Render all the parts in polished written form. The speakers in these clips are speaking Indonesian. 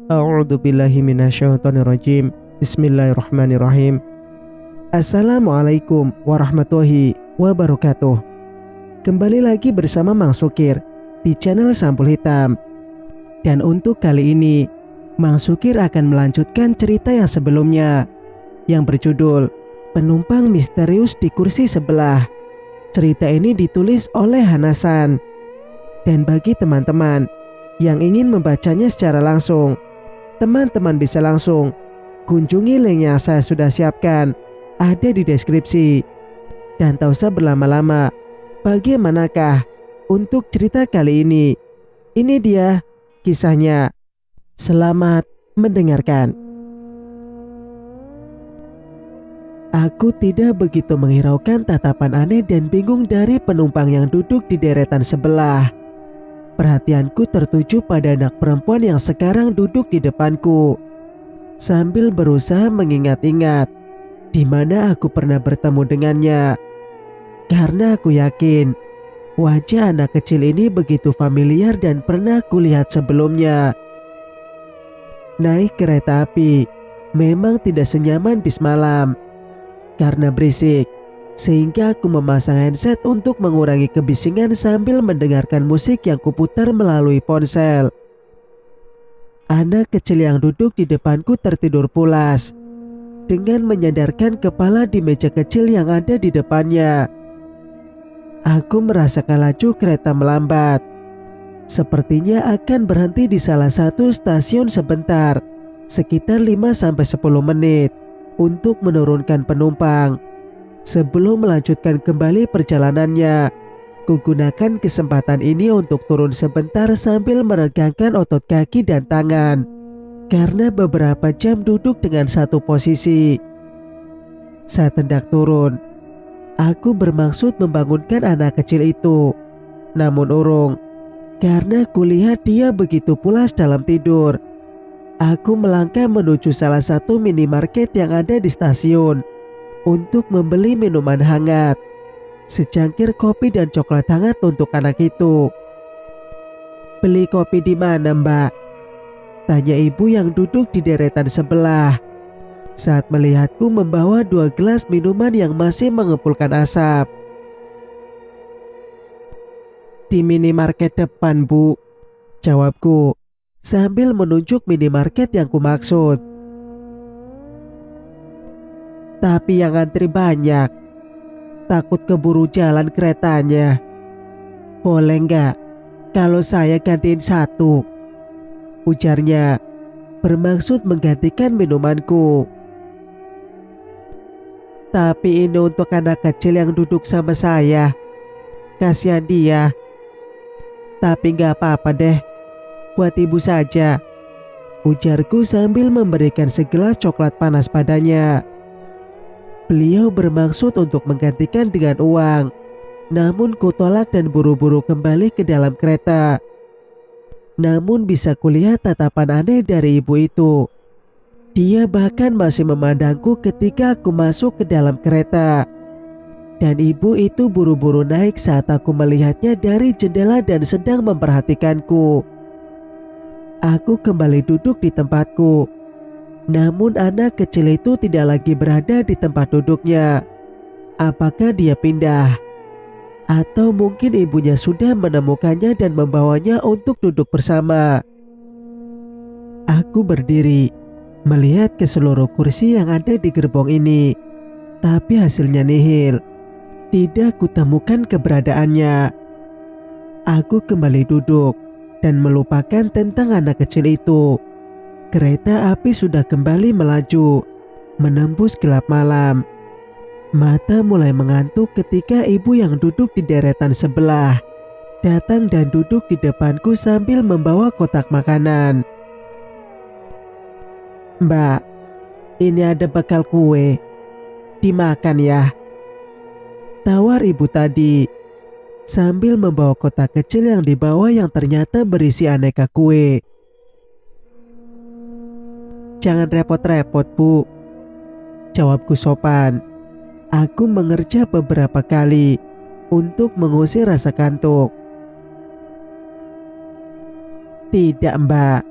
A'udzu billahi minasyaitonir rajim. Bismillahirrahmanirrahim. Assalamualaikum warahmatullahi wabarakatuh. Kembali lagi bersama Mang Sukir di channel Sampul Hitam. Dan untuk kali ini, Mang Sukir akan melanjutkan cerita yang sebelumnya yang berjudul Penumpang Misterius di Kursi Sebelah. Cerita ini ditulis oleh Hanasan. Dan bagi teman-teman yang ingin membacanya secara langsung, teman-teman bisa langsung kunjungi link yang saya sudah siapkan, ada di deskripsi. Dan tak usah berlama-lama, bagaimanakah untuk cerita kali ini? Ini dia kisahnya. Selamat mendengarkan. Aku tidak begitu menghiraukan tatapan aneh dan bingung dari penumpang yang duduk di deretan sebelah. Perhatianku tertuju pada anak perempuan yang sekarang duduk di depanku. Sambil berusaha mengingat-ingat di mana aku pernah bertemu dengannya. Karena aku yakin wajah anak kecil ini begitu familiar dan pernah kulihat sebelumnya. Naik kereta api memang tidak senyaman bis malam karena berisik, sehingga aku memasang headset untuk mengurangi kebisingan sambil mendengarkan musik yang kuputar melalui ponsel. Anak kecil yang duduk di depanku tertidur pulas dengan menyandarkan kepala di meja kecil yang ada di depannya. Aku merasakan laju kereta melambat. Sepertinya akan berhenti di salah satu stasiun sebentar, sekitar 5-10 menit, untuk menurunkan penumpang. Sebelum melanjutkan kembali perjalanannya, kugunakan kesempatan ini untuk turun sebentar sambil meregangkan otot kaki dan tangan. Karena beberapa jam duduk dengan satu posisi. Saat hendak turun, aku bermaksud membangunkan anak kecil itu. Namun urung, karena kulihat dia begitu pulas dalam tidur. Aku melangkah menuju salah satu minimarket yang ada di stasiun untuk membeli minuman hangat, secangkir kopi dan coklat hangat untuk anak itu. "Beli kopi di mana, Mbak?" tanya ibu yang duduk di deretan sebelah saat melihatku membawa 2 gelas minuman yang masih mengepulkan asap. "Di minimarket depan, Bu," jawabku sambil menunjuk minimarket yang kumaksud. "Tapi yang antri banyak, takut keburu jalan keretanya. Boleh nggak kalau saya gantiin satu?" ujarnya, bermaksud menggantikan minumanku. "Tapi ini untuk anak kecil yang duduk sama saya, kasihan dia." "Tapi nggak apa-apa deh, buat ibu saja," ujarku sambil memberikan segelas coklat panas padanya. Beliau bermaksud untuk menggantikan dengan uang, namun kutolak dan buru-buru kembali ke dalam kereta. Namun bisa kulihat tatapan aneh dari ibu itu. Dia bahkan masih memandangku ketika aku masuk ke dalam kereta. Dan ibu itu buru-buru naik saat aku melihatnya dari jendela dan sedang memperhatikanku. Aku kembali duduk di tempatku. Namun anak kecil itu tidak lagi berada di tempat duduknya. Apakah dia pindah? Atau mungkin ibunya sudah menemukannya dan membawanya untuk duduk bersama. Aku berdiri, melihat ke seluruh kursi yang ada di gerbong ini. Tapi hasilnya nihil. Tidak kutemukan keberadaannya. Aku kembali duduk dan melupakan tentang anak kecil itu. Kereta api sudah kembali melaju, menembus gelap malam. Mata mulai mengantuk ketika ibu yang duduk di deretan sebelah datang dan duduk di depanku sambil membawa kotak makanan. "Mbak, ini ada bekal kue. Dimakan ya," tawar ibu tadi sambil membawa kotak kecil yang dibawa yang ternyata berisi aneka kue. "Jangan repot-repot, Bu," jawabku sopan. Aku mengerja beberapa kali untuk mengusir rasa kantuk. "Tidak, Mbak,"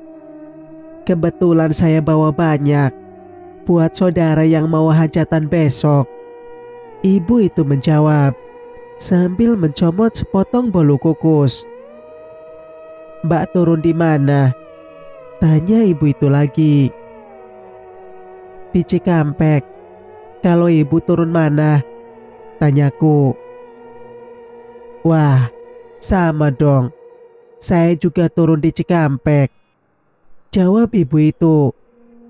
Kebetulan saya bawa banyak buat saudara yang mau hajatan besok. Ibu itu menjawab sambil mencomot sepotong bolu kukus. Mbak turun di mana? Tanya ibu itu lagi. Di Cikampek. Kalau ibu turun mana? Tanyaku. Wah, sama dong. Saya juga turun di Cikampek. Jawab ibu itu.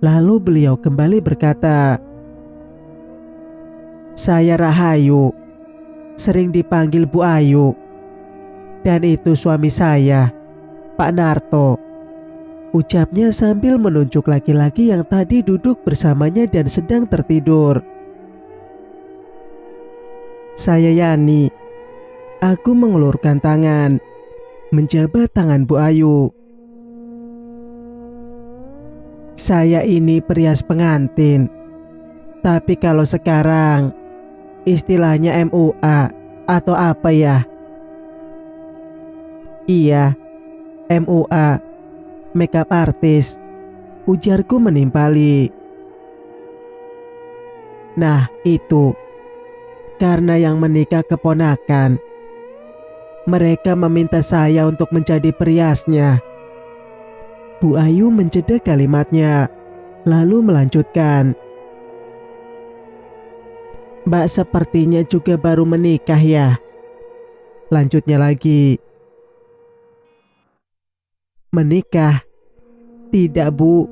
Lalu beliau kembali berkata, saya Rahayu, sering dipanggil Bu Ayu. Dan itu suami saya, Pak Narto. Ucapnya sambil menunjuk laki-laki yang tadi duduk bersamanya dan sedang tertidur. Saya Yani. Aku mengulurkan tangan, menjabat tangan Bu Ayu. Saya ini perias pengantin. Tapi kalau sekarang istilahnya MUA atau apa ya? Iya, MUA, makeup artist, ujarku menimpali. Nah itu, karena yang menikah keponakan. Mereka meminta saya untuk menjadi periasnya. Bu Ayu menjeda kalimatnya, lalu melanjutkan. Mbak sepertinya juga baru menikah ya? Lanjutnya lagi. Menikah? Tidak Bu,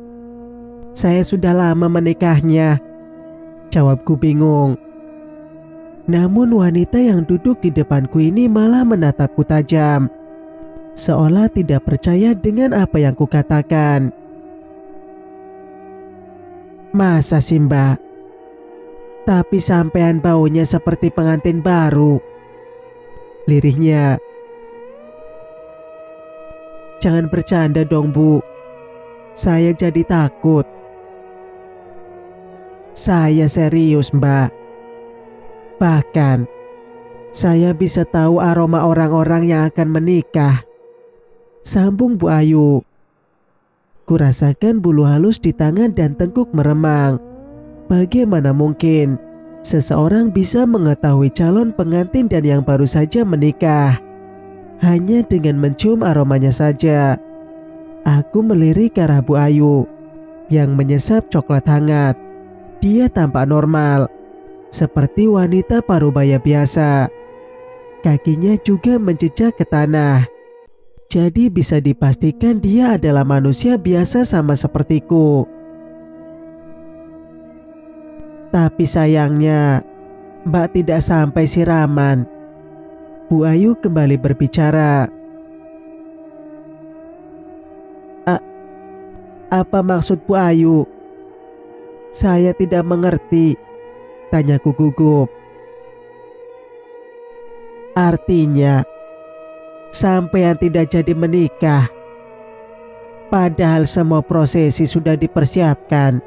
saya sudah lama menikahnya. Jawabku bingung. Namun wanita yang duduk di depanku ini malah menatapku tajam, seolah tidak percaya dengan apa yang kukatakan. Masa sih Mbak? Tapi sampean baunya seperti pengantin baru, lirihnya. Jangan bercanda dong Bu, saya jadi takut. Saya serius Mbak. Bahkan saya bisa tahu aroma orang-orang yang akan menikah, sambung Bu Ayu. Kurasakan bulu halus di tangan dan tengkuk meremang. Bagaimana mungkin seseorang bisa mengetahui calon pengantin dan yang baru saja menikah hanya dengan mencium aromanya saja? Aku melirik ke arah Bu Ayu yang menyesap coklat hangat. Dia tampak normal, seperti wanita parubaya biasa. Kakinya juga menjejak ke tanah. Jadi bisa dipastikan dia adalah manusia biasa sama sepertiku. Tapi sayangnya Mbak tidak sampai siraman. Bu Ayu kembali berbicara. Apa maksud Bu Ayu? Saya tidak mengerti, tanyaku gugup. Artinya sampean tidak jadi menikah, padahal semua prosesi sudah dipersiapkan.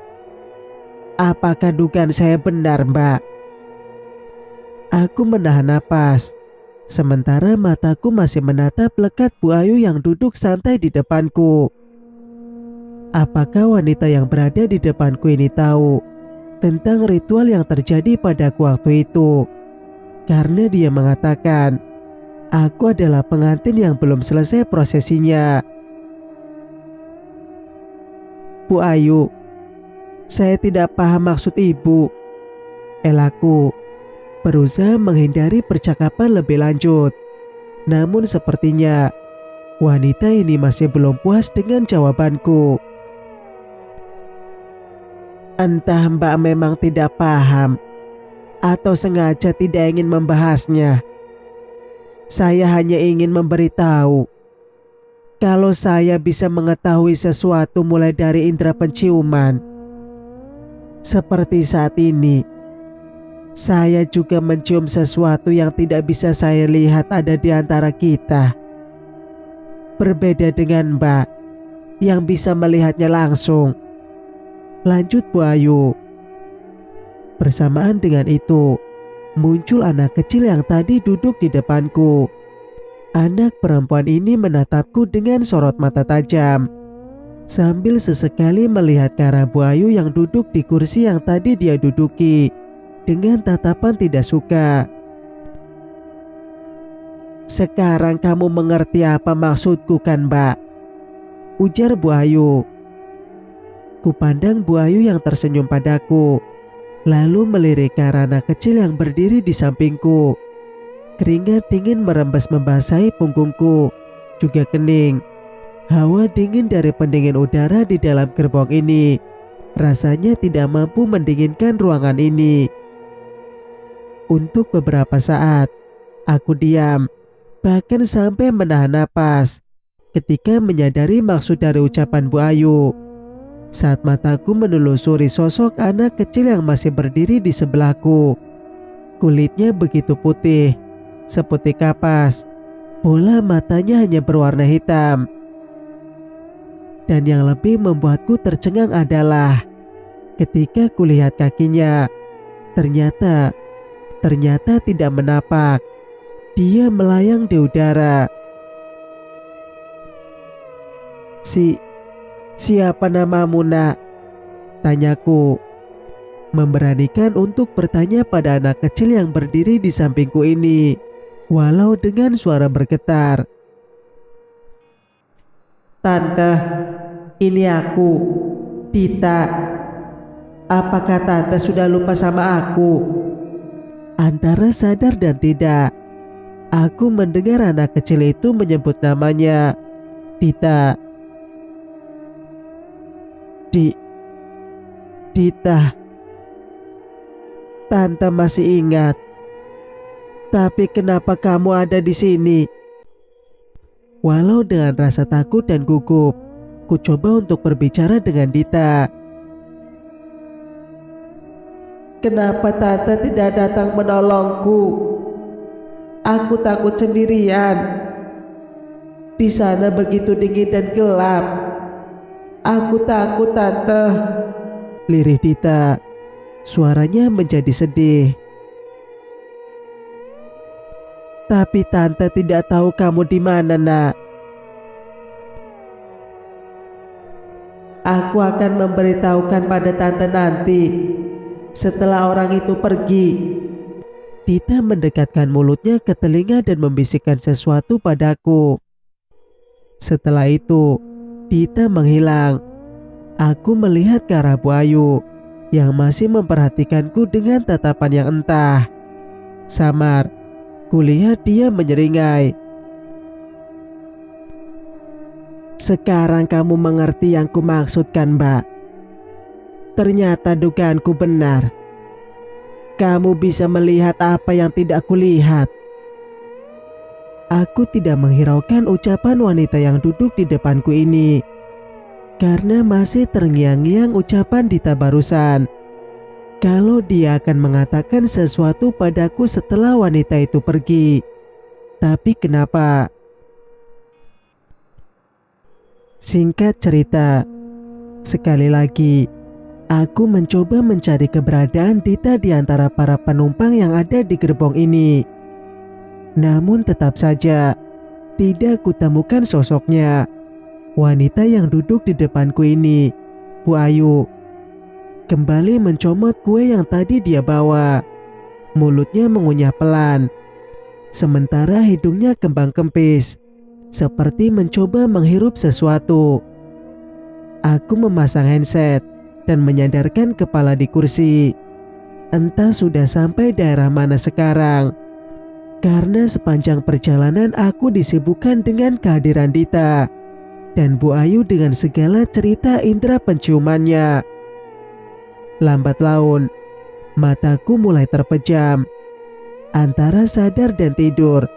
Apakah dugaan saya benar Mbak? Aku menahan napas, sementara mataku masih menatap lekat Bu Ayu yang duduk santai di depanku. Apakah wanita yang berada di depanku ini tahu tentang ritual yang terjadi padaku waktu itu? Karena dia mengatakan aku adalah pengantin yang belum selesai prosesinya. Bu Ayu, saya tidak paham maksud ibu, elaku, berusaha menghindari percakapan lebih lanjut. Namun sepertinya wanita ini masih belum puas dengan jawabanku. Entah Mbak memang tidak paham atau sengaja tidak ingin membahasnya. Saya hanya ingin memberitahu kalau saya bisa mengetahui sesuatu mulai dari indera penciuman. Seperti saat ini, saya juga mencium sesuatu yang tidak bisa saya lihat ada di antara kita. Berbeda dengan Mbak yang bisa melihatnya langsung. Lanjut Bu Ayu. Bersamaan dengan itu, muncul anak kecil yang tadi duduk di depanku. Anak perempuan ini menatapku dengan sorot mata tajam. sambil sesekali melihat ke arah Bu Ayu yang duduk di kursi yang tadi dia duduki dengan tatapan tidak suka. "Sekarang kamu mengerti apa maksudku kan, Mbak?" ujar Bu Ayu. Kupandang Bu Ayu yang tersenyum padaku, lalu melirik ke arah anak kecil yang berdiri di sampingku. Keringat dingin merembes membasahi punggungku, juga kening. Hawa dingin dari pendingin udara di dalam gerbong ini rasanya tidak mampu mendinginkan ruangan ini. Untuk beberapa saat, aku diam, bahkan sampai menahan napas ketika menyadari maksud dari ucapan Bu Ayu. Saat mataku menelusuri sosok anak kecil yang masih berdiri di sebelahku. Kulitnya begitu putih, seputih kapas. Bola matanya hanya berwarna hitam. Dan yang lebih membuatku tercengang adalah ketika kulihat kakinya, ternyata tidak menapak. Dia melayang di udara. Siapa namamu, Nak?" tanyaku, memberanikan untuk bertanya pada anak kecil yang berdiri di sampingku ini, walau dengan suara bergetar. "Tante, ini aku, Dita. Apakah Tante sudah lupa sama aku?" Antara sadar dan tidak, aku mendengar anak kecil itu menyebut namanya, Dita. Dita. "Tante masih ingat. Tapi kenapa kamu ada di sini?" Walau dengan rasa takut dan gugup, ku coba untuk berbicara dengan Dita. "Kenapa Tante tidak datang menolongku? Aku takut sendirian. Di sana begitu dingin dan gelap. Aku takut, Tante," lirih Dita. Suaranya menjadi sedih. "Tapi Tante tidak tahu kamu di mana, Nak. Aku akan memberitahukan pada Tante nanti, setelah orang itu pergi." Dita mendekatkan mulutnya ke telinga dan membisikkan sesuatu padaku. Setelah itu, Dita menghilang. Aku melihat ke arah Bu Ayu yang masih memperhatikanku dengan tatapan yang entah. Samar, kulihat dia menyeringai. "Sekarang kamu mengerti yang kumaksudkan, Mbak. Ternyata dugaanku benar. Kamu bisa melihat apa yang tidak kulihat." Aku tidak menghiraukan ucapan wanita yang duduk di depanku ini, karena masih terngiang-ngiang ucapan Dita barusan. Kalau dia akan mengatakan sesuatu padaku setelah wanita itu pergi. Tapi kenapa? Singkat cerita, sekali lagi, aku mencoba mencari keberadaan Dita di antara para penumpang yang ada di gerbong ini. Namun tetap saja, tidak kutemukan sosoknya. Wanita yang duduk di depanku ini, Bu Ayu, kembali mencomot kue yang tadi dia bawa. Mulutnya mengunyah pelan, sementara hidungnya kembang kempis, seperti mencoba menghirup sesuatu. Aku memasang handset dan menyandarkan kepala di kursi. Entah sudah sampai daerah mana sekarang, karena sepanjang perjalanan aku disibukkan dengan kehadiran Dita dan Bu Ayu dengan segala cerita indera penciumannya. Lambat laun, mataku mulai terpejam. Antara sadar dan tidur,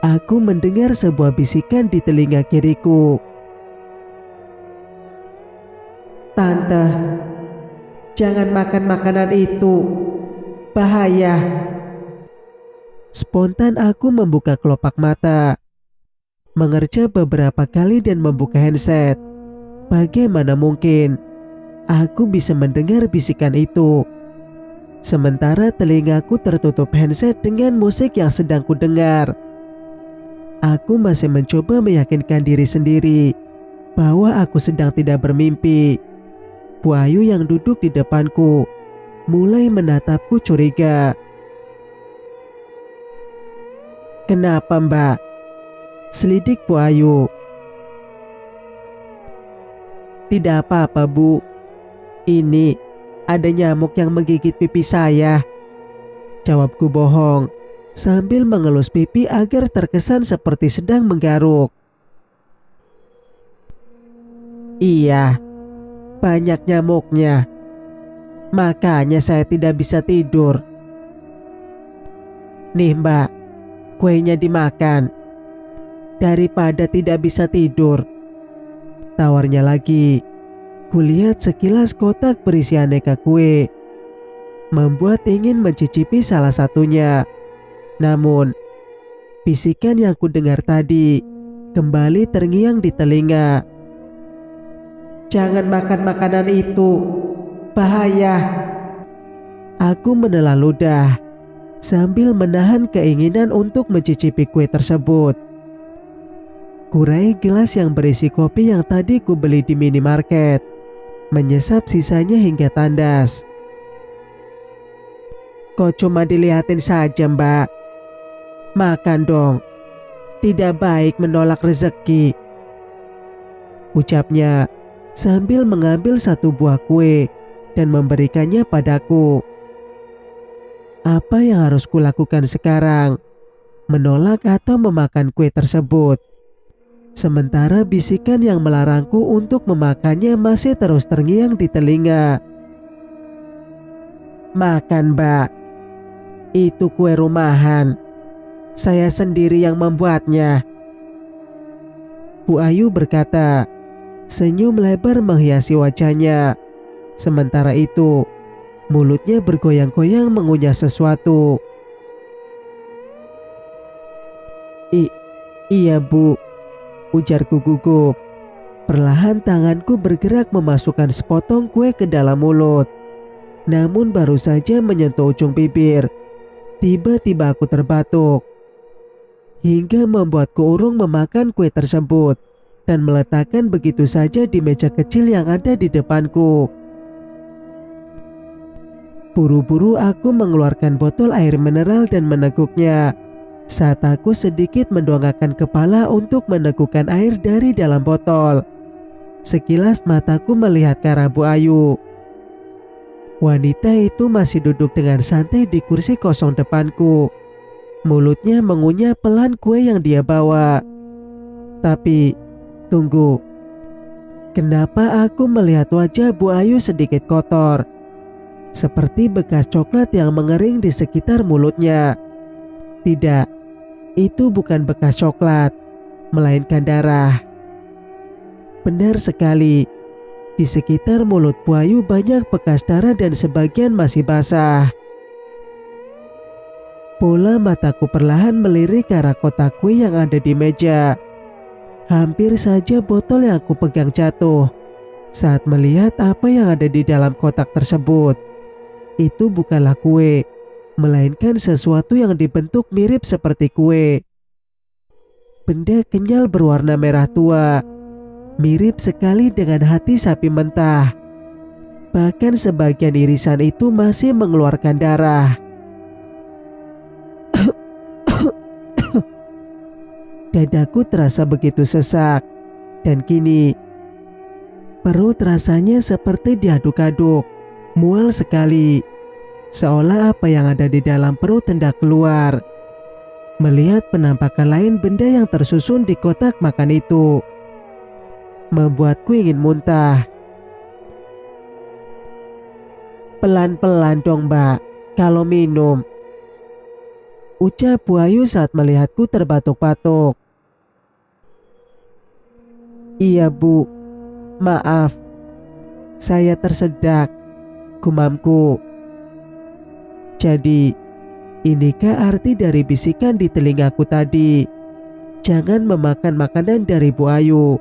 aku mendengar sebuah bisikan di telinga kiriku. "Tante, jangan makan makanan itu. Bahaya." Spontan aku membuka kelopak mata, mengerja beberapa kali dan membuka handset. Bagaimana mungkin aku bisa mendengar bisikan itu, sementara telingaku tertutup handset dengan musik yang sedang kudengar. Aku masih mencoba meyakinkan diri sendiri bahwa aku sedang tidak bermimpi. Bu Ayu yang duduk di depanku mulai menatapku curiga. "Kenapa, Mbak?" selidik Bu Ayu. "Tidak apa-apa, Bu. Ini ada nyamuk yang menggigit pipi saya," jawabku bohong sambil mengelus pipi agar terkesan seperti sedang menggaruk. "Iya, banyak nyamuknya. Makanya saya tidak bisa tidur." "Nih Mbak, kuenya dimakan daripada tidak bisa tidur," tawarnya lagi. Kulihat sekilas kotak berisi aneka kue, membuat ingin mencicipi salah satunya. Namun, bisikan yang kudengar tadi kembali terngiang di telinga. "Jangan makan makanan itu, bahaya." Aku menelan ludah sambil menahan keinginan untuk mencicipi kue tersebut. Kurai gelas yang berisi kopi yang tadi kubeli di minimarket, menyesap sisanya hingga tandas. "Kok cuma dilihatin saja, Mbak? Makan dong, tidak baik menolak rezeki," ucapnya sambil mengambil satu buah kue dan memberikannya padaku. Apa yang harus kulakukan sekarang? Menolak atau memakan kue tersebut? Sementara bisikan yang melarangku untuk memakannya masih terus terngiang di telinga. "Makan, Mbak. Itu kue rumahan. Saya sendiri yang membuatnya," Bu Ayu berkata. Senyum lebar menghiasi wajahnya. Sementara itu, mulutnya bergoyang-goyang mengunyah sesuatu. Iya Bu," ujarku gugup. Perlahan tanganku bergerak memasukkan sepotong kue ke dalam mulut. Namun baru saja menyentuh ujung bibir, tiba-tiba aku terbatuk. Hingga membuatku urung memakan kue tersebut dan meletakkan begitu saja di meja kecil yang ada di depanku. Buru-buru aku mengeluarkan botol air mineral dan meneguknya. Saat aku sedikit mendongakkan kepala untuk menegukkan air dari dalam botol, sekilas mataku melihat ke arah Bu Ayu. Wanita itu masih duduk dengan santai di kursi kosong depanku. Mulutnya mengunyah pelan kue yang dia bawa. Tapi, tunggu. Kenapa aku melihat wajah Bu Ayu sedikit kotor? Seperti bekas coklat yang mengering di sekitar mulutnya. Tidak, itu bukan bekas coklat, melainkan darah. Benar sekali, di sekitar mulut Bu Ayu banyak bekas darah dan sebagian masih basah. Bola mataku perlahan melirik ke arah kotak kue yang ada di meja. Hampir saja botol yang aku pegang jatuh saat melihat apa yang ada di dalam kotak tersebut. Itu bukanlah kue, melainkan sesuatu yang dibentuk mirip seperti kue. Benda kenyal berwarna merah tua, mirip sekali dengan hati sapi mentah. Bahkan sebagian irisan itu masih mengeluarkan darah. Dadaku terasa begitu sesak, dan kini perut rasanya seperti diaduk-aduk, mual sekali, seolah apa yang ada di dalam perut hendak keluar. Melihat penampakan lain benda yang tersusun di kotak makan itu, membuatku ingin muntah. "Pelan-pelan dong Mbak, kalau minum," ucap Bu Ayu saat melihatku terbatuk-batuk. "Iya Bu, maaf, saya tersedak," gumamku. Jadi, inikah arti dari bisikan di telingaku tadi? Jangan memakan makanan dari Bu Ayu.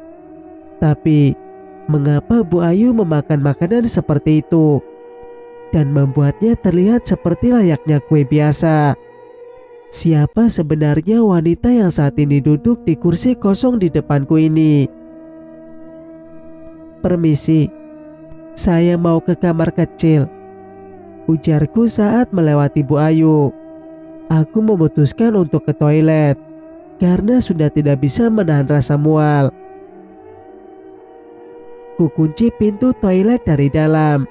Tapi, mengapa Bu Ayu memakan makanan seperti itu dan membuatnya terlihat seperti layaknya kue biasa? Siapa sebenarnya wanita yang saat ini duduk di kursi kosong di depanku ini? "Permisi, saya mau ke kamar kecil," ujarku saat melewati Bu Ayu. Aku memutuskan untuk ke toilet karena sudah tidak bisa menahan rasa mual. Kukunci pintu toilet dari dalam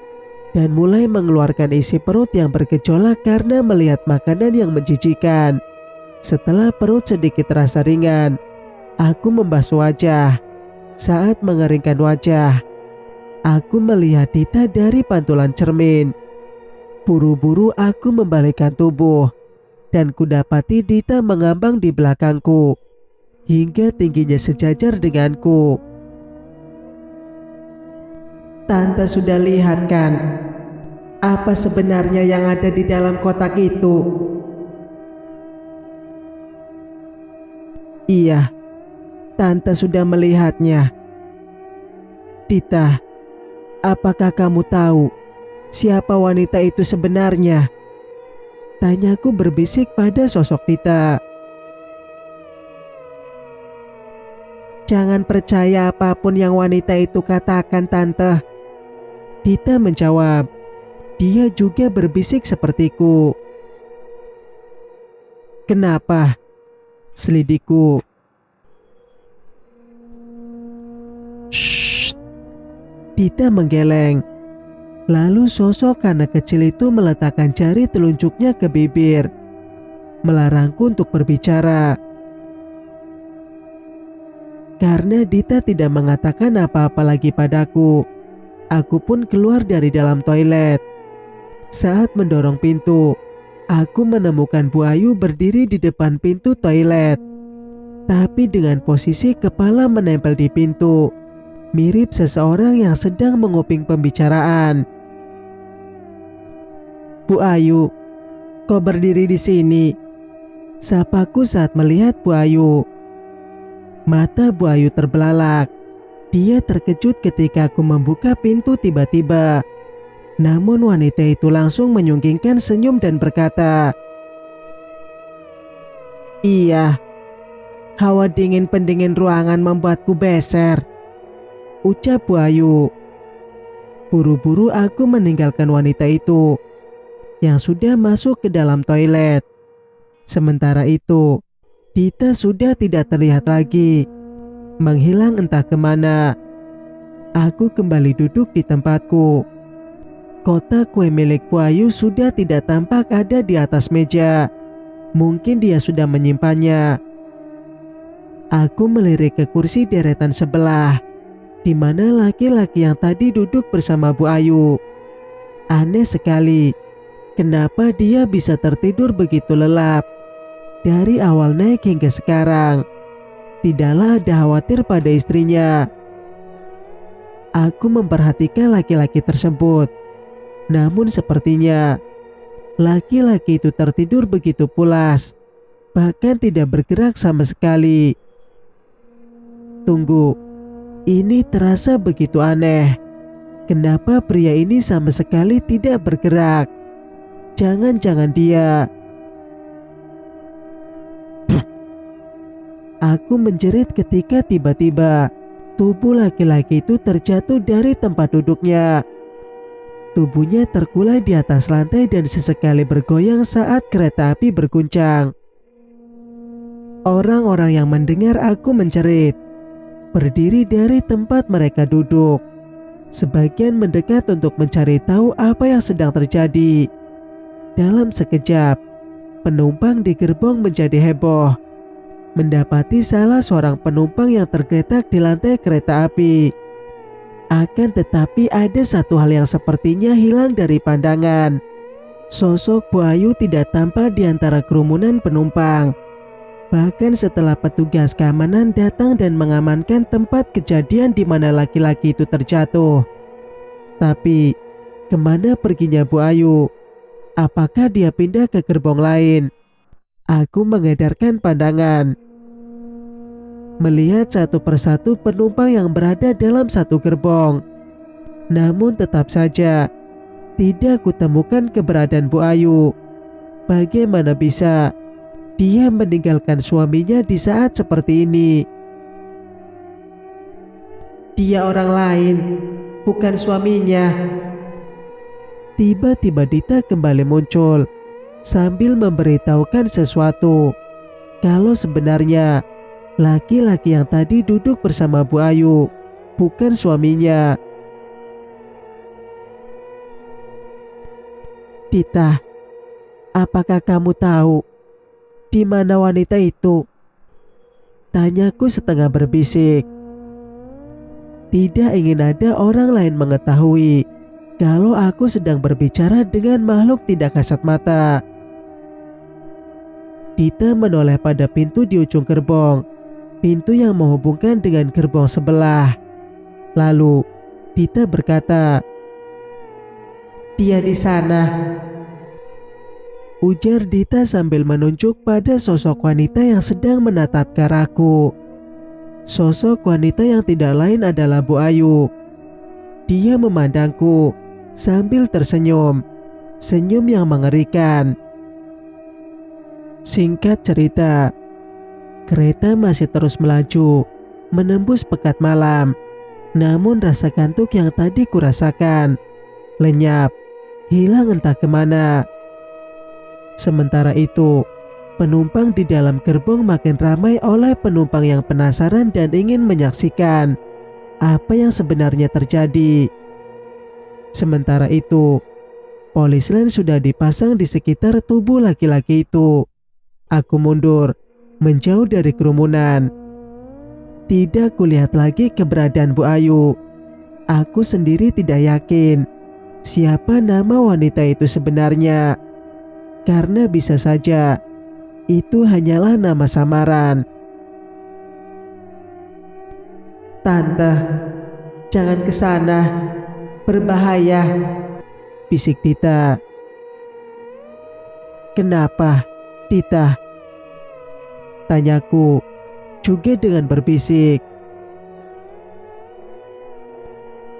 dan mulai mengeluarkan isi perut yang bergejolak karena melihat makanan yang menjijikan. Setelah perut sedikit terasa ringan, aku membasuh wajah. Saat mengeringkan wajah, aku melihat Dita dari pantulan cermin. Buru-buru aku membalikkan tubuh dan kudapati Dita mengambang di belakangku hingga tingginya sejajar denganku. "Tante sudah lihat kan apa sebenarnya yang ada di dalam kotak itu?" "Iya, Tante sudah melihatnya." "Dita, apakah kamu tahu siapa wanita itu sebenarnya?" tanyaku berbisik pada sosok Dita. "Jangan percaya apapun yang wanita itu katakan, Tante," Dita menjawab. Dia juga berbisik sepertiku. "Kenapa?" selidikku. "Shh," Dita menggeleng. Lalu sosok anak kecil itu meletakkan jari telunjuknya ke bibir, melarangku untuk berbicara. Karena Dita tidak mengatakan apa-apa lagi padaku, aku pun keluar dari dalam toilet. Saat mendorong pintu, aku menemukan Bu Ayu berdiri di depan pintu toilet, tapi dengan posisi kepala menempel di pintu, mirip seseorang yang sedang menguping pembicaraan. "Bu Ayu, kok berdiri di sini?" sapaku saat melihat Bu Ayu. Mata Bu Ayu terbelalak. Dia terkejut ketika aku membuka pintu tiba-tiba. Namun wanita itu langsung menyunggingkan senyum dan berkata, "Iya, hawa dingin pendingin ruangan membuatku beser," ucap Bu Ayu. Buru-buru aku meninggalkan wanita itu yang sudah masuk ke dalam toilet. Sementara itu, Dita sudah tidak terlihat lagi, menghilang entah kemana. Aku kembali duduk di tempatku. Kotak kue milik Bu Ayu sudah tidak tampak ada di atas meja. Mungkin dia sudah menyimpannya. Aku melirik ke kursi deretan sebelah, di mana laki-laki yang tadi duduk bersama Bu Ayu. Aneh sekali, kenapa dia bisa tertidur begitu lelap? Dari awal naik hingga sekarang, tidaklah ada khawatir pada istrinya. Aku memperhatikan laki-laki tersebut. Namun sepertinya laki-laki itu tertidur begitu pulas, bahkan tidak bergerak sama sekali. Tunggu, ini terasa begitu aneh. Kenapa pria ini sama sekali tidak bergerak? Jangan-jangan dia... Aku menjerit ketika tiba-tiba tubuh laki-laki itu terjatuh dari tempat duduknya. Tubuhnya terkulai di atas lantai dan sesekali bergoyang saat kereta api berguncang. Orang-orang yang mendengar aku menjerit berdiri dari tempat mereka duduk. Sebagian mendekat untuk mencari tahu apa yang sedang terjadi. Dalam sekejap, penumpang di gerbong menjadi heboh mendapati salah seorang penumpang yang tergeletak di lantai kereta api. Akan tetapi ada satu hal yang sepertinya hilang dari pandangan. Sosok Bu Ayu tidak tampak di antara kerumunan penumpang. Bahkan setelah petugas keamanan datang dan mengamankan tempat kejadian di mana laki-laki itu terjatuh. Tapi, kemana perginya Bu Ayu? Apakah dia pindah ke gerbong lain? Aku mengedarkan pandangan, melihat satu persatu penumpang yang berada dalam satu gerbong. Namun tetap saja tidak kutemukan keberadaan Bu Ayu. Bagaimana bisa dia meninggalkan suaminya di saat seperti ini? Dia orang lain, bukan suaminya. Tiba-tiba Dita kembali muncul sambil memberitahukan sesuatu. Kalau sebenarnya laki-laki yang tadi duduk bersama Bu Ayu bukan suaminya. Dita, apakah kamu tahu di mana wanita itu? Tanyaku setengah berbisik. Tidak ingin ada orang lain mengetahui kalau aku sedang berbicara dengan makhluk tidak kasat mata. Dita menoleh pada pintu di ujung gerbong, pintu yang menghubungkan dengan gerbong sebelah. Lalu Dita berkata, "Dia di sana," ujar Dita sambil menunjuk pada sosok wanita yang sedang menatap ke arahku. Sosok wanita yang tidak lain adalah Bu Ayu. Dia memandangku sambil tersenyum, senyum yang mengerikan. Singkat cerita, kereta masih terus melaju, menembus pekat malam. Namun rasa kantuk yang tadi kurasakan lenyap, hilang entah kemana. Sementara itu, penumpang di dalam gerbong makin ramai oleh penumpang yang penasaran dan ingin menyaksikan apa yang sebenarnya terjadi. Sementara itu, polis lain sudah dipasang di sekitar tubuh laki-laki itu. Aku mundur, menjauh dari kerumunan. Tidak kulihat lagi keberadaan Bu Ayu. Aku sendiri tidak yakin siapa nama wanita itu sebenarnya. Karena bisa saja itu hanyalah nama samaran. "Tante, jangan ke sana, berbahaya," bisik Dita. "Kenapa, Dita?" tanyaku juga dengan berbisik.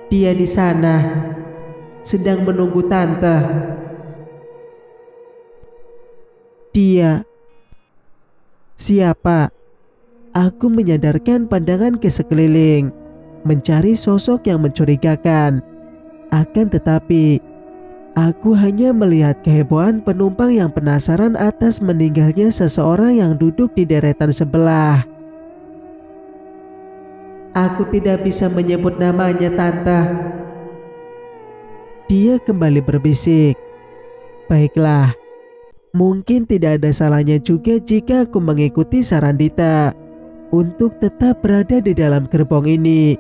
"Dia di sana, sedang menunggu tante." "Dia? Siapa?" Aku menyadarkan pandangan ke sekeliling, mencari sosok yang mencurigakan. Akan tetapi, aku hanya melihat kehebohan penumpang yang penasaran atas meninggalnya seseorang yang duduk di deretan sebelah. "Aku tidak bisa menyebut namanya, Tante." Dia kembali berbisik. "Baiklah, mungkin tidak ada salahnya juga jika aku mengikuti saran Dita untuk tetap berada di dalam gerbong ini."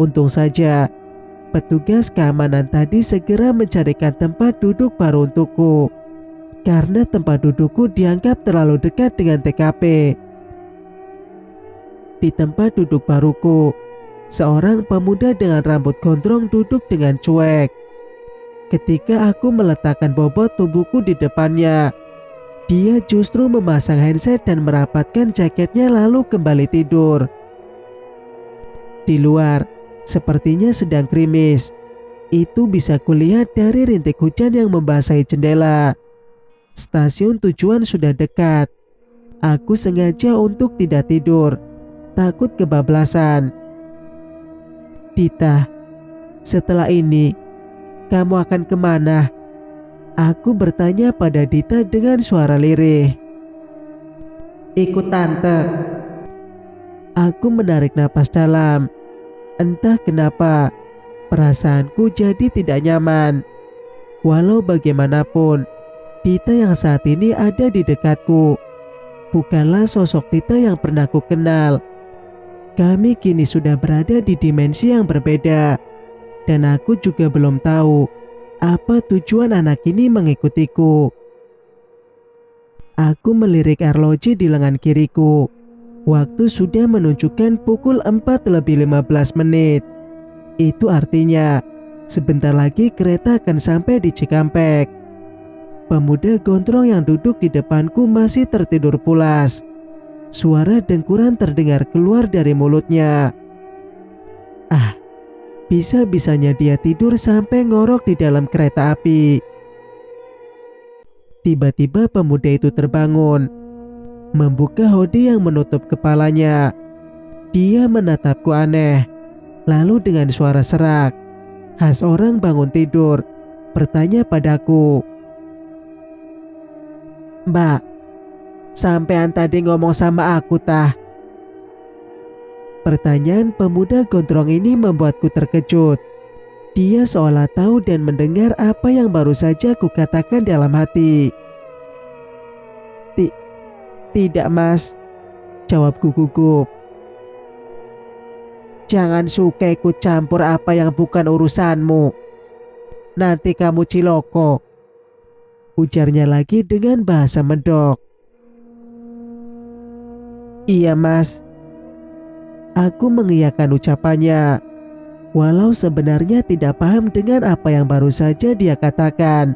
Untung saja petugas keamanan tadi segera mencarikan tempat duduk baru untukku, karena tempat dudukku dianggap terlalu dekat dengan TKP. Di tempat duduk baruku, seorang pemuda dengan rambut gondrong duduk dengan cuek. Ketika aku meletakkan bobot tubuhku di depannya, dia justru memasang handset dan merapatkan jaketnya lalu kembali tidur. Di luar, sepertinya sedang gerimis. Itu bisa kulihat dari rintik hujan yang membasahi jendela. Stasiun tujuan sudah dekat. Aku sengaja untuk tidak tidur, takut kebablasan. "Dita, setelah ini kamu akan kemana?" Aku bertanya pada Dita dengan suara lirih. "Ikut tante." Aku menarik napas dalam. Entah kenapa, perasaanku jadi tidak nyaman. Walau bagaimanapun, Dita yang saat ini ada di dekatku bukanlah sosok Dita yang pernah ku kenal. Kami kini sudah berada di dimensi yang berbeda, dan aku juga belum tahu apa tujuan anak ini mengikutiku. Aku melirik arloji di lengan kiriku. Waktu sudah menunjukkan pukul 4:15. Itu artinya sebentar lagi kereta akan sampai di Cikampek. Pemuda gondrong yang duduk di depanku masih tertidur pulas. Suara dengkuran terdengar keluar dari mulutnya. Bisa-bisanya dia tidur sampai ngorok di dalam kereta api. Tiba-tiba pemuda itu terbangun, membuka hoodie yang menutup kepalanya. Dia menatapku aneh, Lalu dengan suara serak, khas orang bangun tidur, bertanya padaku, "Mbak, sampean tadi ngomong sama aku tah?" Pertanyaan pemuda gondrong ini membuatku terkejut. Dia seolah tahu dan mendengar apa yang baru saja kukatakan dalam hati. Tidak mas, jawabku gugup. "Jangan suka ikut campur apa yang bukan urusanmu. Nanti kamu ciloko," ujarnya lagi dengan bahasa medok. "Iya mas." Aku mengiyakan ucapannya, walau sebenarnya tidak paham dengan apa yang baru saja dia katakan.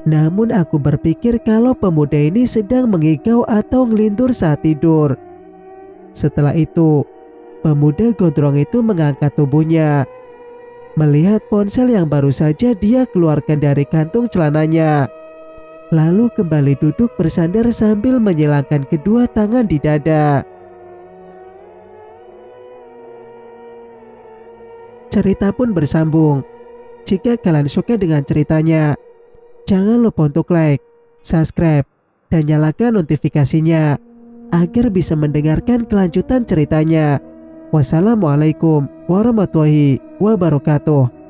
Namun aku berpikir kalau pemuda ini sedang mengigau atau ngelindur saat tidur. Setelah itu, pemuda gondrong itu mengangkat tubuhnya, melihat ponsel yang baru saja dia keluarkan dari kantung celananya, lalu kembali duduk bersandar sambil menyilangkan kedua tangan di dada. Cerita pun bersambung. Jika kalian suka dengan ceritanya, jangan lupa untuk like, subscribe, dan nyalakan notifikasinya agar bisa mendengarkan kelanjutan ceritanya. Wassalamualaikum warahmatullahi wabarakatuh.